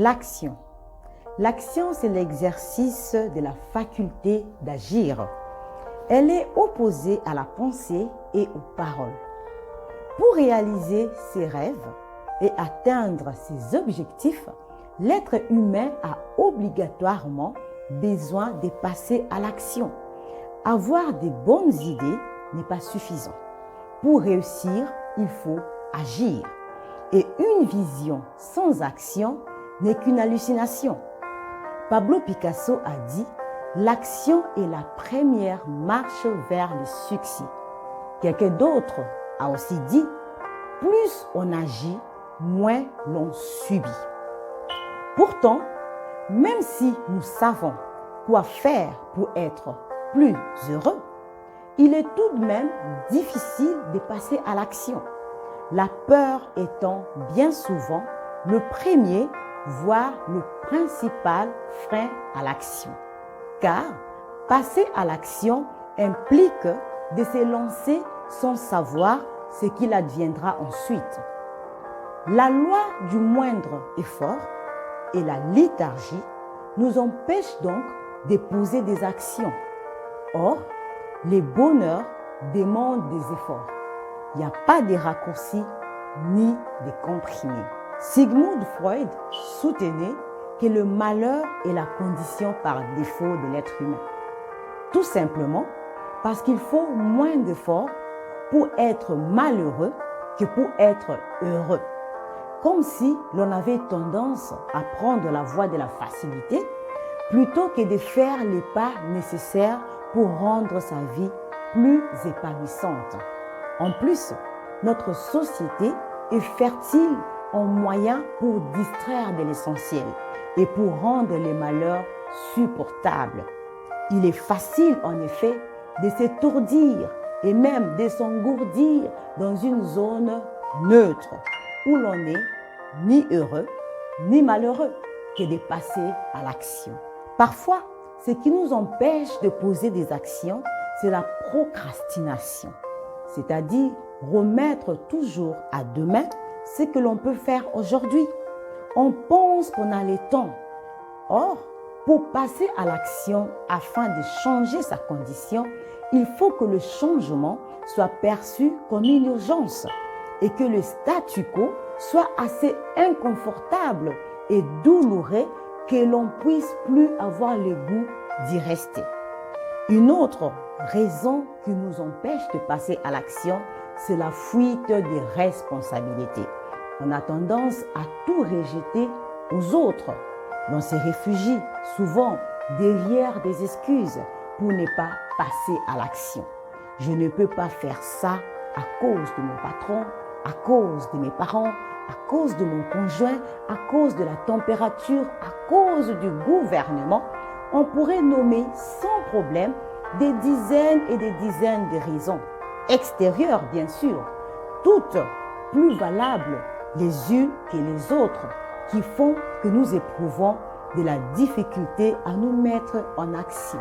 L'action. L'action, c'est l'exercice de la faculté d'agir. Elle est opposée à la pensée et aux paroles. Pour réaliser ses rêves et atteindre ses objectifs, l'être humain a obligatoirement besoin de passer à l'action. Avoir de bonnes idées n'est pas suffisant. Pour réussir, il faut agir. Et une vision sans action n'est qu'une hallucination. Pablo Picasso a dit « L'action est la première marche vers le succès ». Quelqu'un d'autre a aussi dit « Plus on agit, moins l'on subit ». Pourtant, même si nous savons quoi faire pour être plus heureux, il est tout de même difficile de passer à l'action. La peur étant bien souvent le premier, voire le principal frein à l'action. Car passer à l'action implique de se lancer sans savoir ce qu'il adviendra ensuite. La loi du moindre effort et la léthargie nous empêchent donc de poser des actions. Or, les bonheurs demandent des efforts. Il n'y a pas de raccourcis ni de comprimés. Sigmund Freud soutenait que le malheur est la condition par défaut de l'être humain. Tout simplement parce qu'il faut moins d'efforts pour être malheureux que pour être heureux. Comme si l'on avait tendance à prendre la voie de la facilité plutôt que de faire les pas nécessaires pour rendre sa vie plus épanouissante. En plus, notre société est fertile en moyens pour distraire de l'essentiel et pour rendre les malheurs supportables. Il est facile en effet de s'étourdir et même de s'engourdir dans une zone neutre où l'on n'est ni heureux ni malheureux que de passer à l'action. Parfois, ce qui nous empêche de poser des actions, c'est la procrastination, c'est-à-dire remettre toujours à demain ce que l'on peut faire aujourd'hui. On pense qu'on a le temps. Or, pour passer à l'action afin de changer sa condition, il faut que le changement soit perçu comme une urgence et que le statu quo soit assez inconfortable et douloureux que l'on puisse plus avoir le goût d'y rester. Une autre raison qui nous empêche de passer à l'action, c'est la fuite des responsabilités. On a tendance à tout rejeter aux autres. On se réfugie souvent derrière des excuses pour ne pas passer à l'action. Je ne peux pas faire ça à cause de mon patron, à cause de mes parents, à cause de mon conjoint, à cause de la température, à cause du gouvernement. On pourrait nommer sans problème des dizaines et des dizaines de raisons, extérieures bien sûr, toutes plus valables les unes que les autres, qui font que nous éprouvons de la difficulté à nous mettre en action.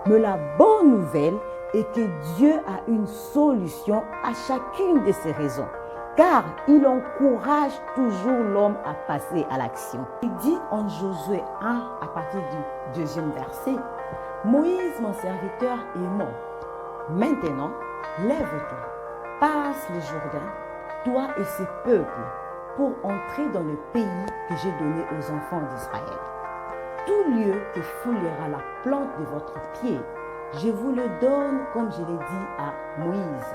Mais la bonne nouvelle est que Dieu a une solution à chacune de ces raisons, car il encourage toujours l'homme à passer à l'action. Il dit en Josué 1, à partir du 2e verset, « Moïse, mon serviteur, est mort. Maintenant, lève-toi, passe le Jourdain, toi et ce peuple, pour entrer dans le pays que j'ai donné aux enfants d'Israël. Tout lieu que foulera la plante de votre pied, je vous le donne comme je l'ai dit à Moïse. »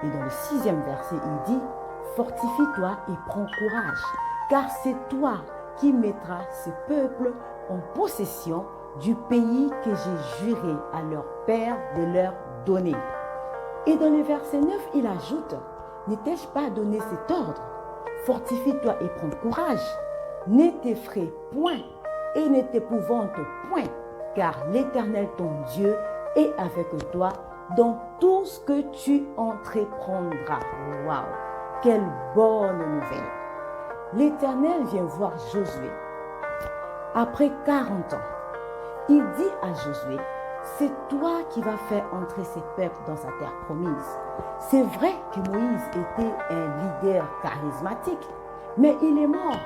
Et dans le 6e verset, il dit, « Fortifie-toi et prends courage, car c'est toi qui mettras ce peuple en possession du pays que j'ai juré à leur père de leur donner. » Et dans le verset 9, il ajoute, « Ne t'ai-je pas donné cet ordre? Fortifie-toi et prends courage, ne t'effraie point et ne t'épouvante point, car l'Éternel ton Dieu est avec toi dans tout ce que tu entreprendras. » Waouh! Quelle bonne nouvelle! L'Éternel vient voir Josué. Après 40 ans, il dit à Josué, c'est toi qui vas faire entrer ces peuples dans sa terre promise. C'est vrai que Moïse était un leader charismatique, mais il est mort.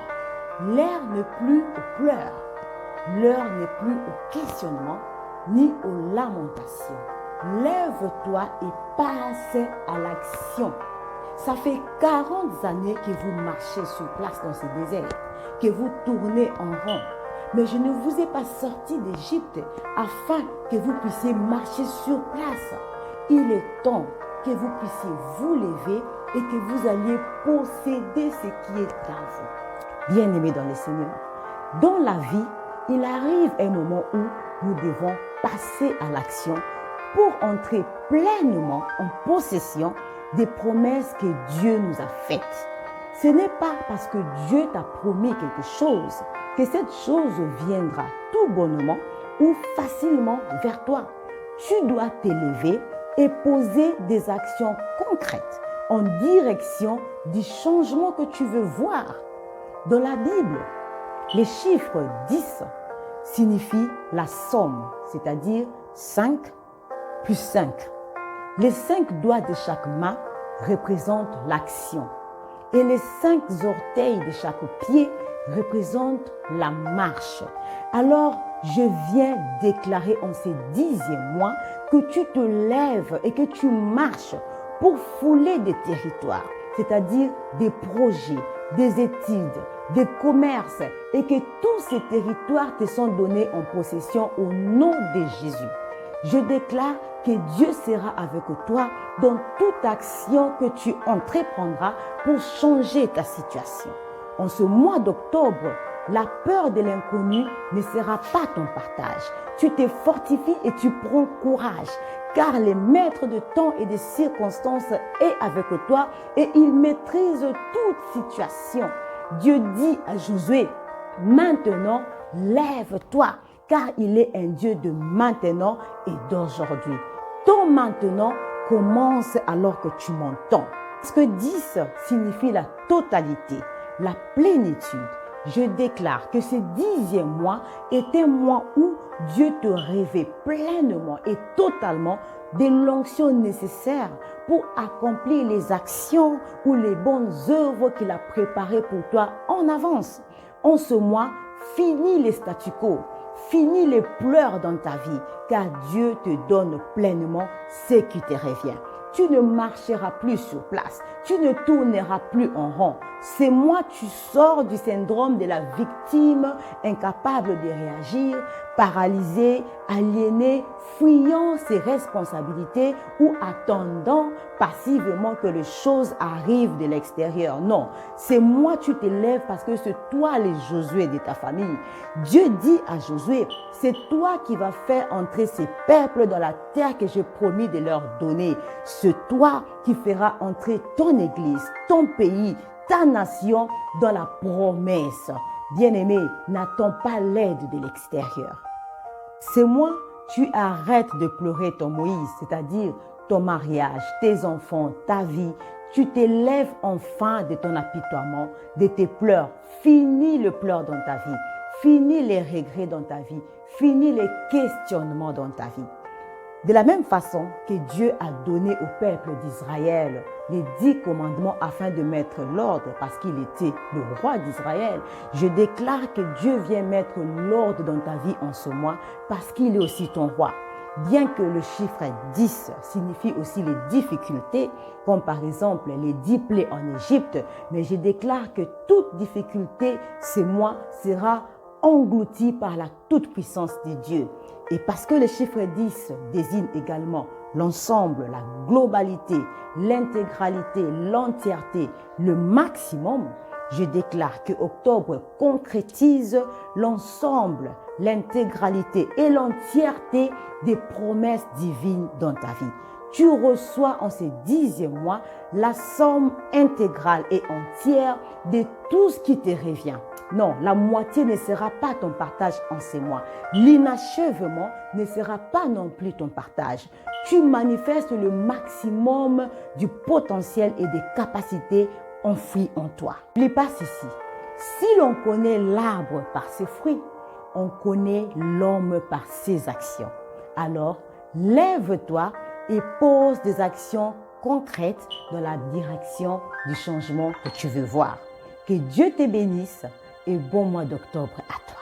L'heure n'est plus aux pleurs, l'heure n'est plus au questionnement ni aux lamentations. Lève-toi et passe à l'action. Ça fait 40 années que vous marchez sur place dans ce désert, que vous tournez en rond. Mais je ne vous ai pas sorti d'Égypte afin que vous puissiez marcher sur place. Il est temps que vous puissiez vous lever et que vous alliez posséder ce qui est à vous. Bien-aimés dans le Seigneur, dans la vie, il arrive un moment où nous devons passer à l'action pour entrer pleinement en possession des promesses que Dieu nous a faites. Ce n'est pas parce que Dieu t'a promis quelque chose que cette chose viendra tout bonnement ou facilement vers toi. Tu dois t'élever et poser des actions concrètes en direction du changement que tu veux voir. Dans la Bible, les chiffres 10 signifient la somme, c'est-à-dire 5 plus 5. Les 5 doigts de chaque main représentent l'action et les 5 orteils de chaque pied représentent la marche. Alors, je viens déclarer en ces 10e mois que tu te lèves et que tu marches pour fouler des territoires, c'est-à-dire des projets, des études, des commerces, et que tous ces territoires te sont donnés en possession au nom de Jésus. Je déclare que Dieu sera avec toi dans toute action que tu entreprendras pour changer ta situation. En ce mois d'octobre, la peur de l'inconnu ne sera pas ton partage. Tu te fortifies et tu prends courage, car le maître de temps et des circonstances est avec toi et il maîtrise toute situation. Dieu dit à Josué, maintenant lève-toi, car il est un Dieu de maintenant et d'aujourd'hui. Ton maintenant commence alors que tu m'entends. Parce que 10 signifie la totalité, la plénitude. Je déclare que ce 10e mois est un mois où Dieu te revêt pleinement et totalement de l'onction nécessaire pour accomplir les actions ou les bonnes œuvres qu'il a préparées pour toi en avance. En ce mois, finis les statu quo, finis les pleurs dans ta vie, car Dieu te donne pleinement ce qui te revient. Tu ne marcheras plus sur place, tu ne tourneras plus en rond. C'est moi, tu sors du syndrome de la victime, incapable de réagir, paralysé, aliéné, fuyant ses responsabilités ou attendant passivement que les choses arrivent de l'extérieur. Non, c'est moi, tu t'élèves parce que c'est toi les Josué de ta famille. Dieu dit à Josué, c'est toi qui vas faire entrer ces peuples dans la terre que j'ai promis de leur donner. C'est toi qui feras entrer ton église, ton pays, ta nation dans la promesse. Bien-aimé, n'attends pas l'aide de l'extérieur. C'est moi, tu arrêtes de pleurer ton Moïse, c'est-à-dire ton mariage, tes enfants, ta vie. Tu t'élèves enfin de ton apitoiement, de tes pleurs. Finis le pleur dans ta vie. Finis les regrets dans ta vie. Finis les questionnements dans ta vie. De la même façon que Dieu a donné au peuple d'Israël les 10 commandements afin de mettre l'ordre parce qu'il était le roi d'Israël, je déclare que Dieu vient mettre l'ordre dans ta vie en ce mois parce qu'il est aussi ton roi. Bien que le chiffre 10 signifie aussi les difficultés, comme par exemple les 10 plaies en Égypte, mais je déclare que toute difficulté, ce mois, sera engloutie par la toute-puissance de Dieu. Et parce que le chiffre 10 désigne également l'ensemble, la globalité, l'intégralité, l'entièreté, le maximum, je déclare que octobre concrétise l'ensemble, l'intégralité et l'entièreté des promesses divines dans ta vie. Tu reçois en ce 10e mois la somme intégrale et entière de tout ce qui te revient. Non, la moitié ne sera pas ton partage en ces mois. L'inachèvement ne sera pas non plus ton partage. Tu manifestes le maximum du potentiel et des capacités enfouies en toi. N'oublie pas ceci. Si l'on connaît l'arbre par ses fruits, on connaît l'homme par ses actions. Alors, lève-toi et pose des actions concrètes dans la direction du changement que tu veux voir. Que Dieu te bénisse, et bon mois d'octobre à toi.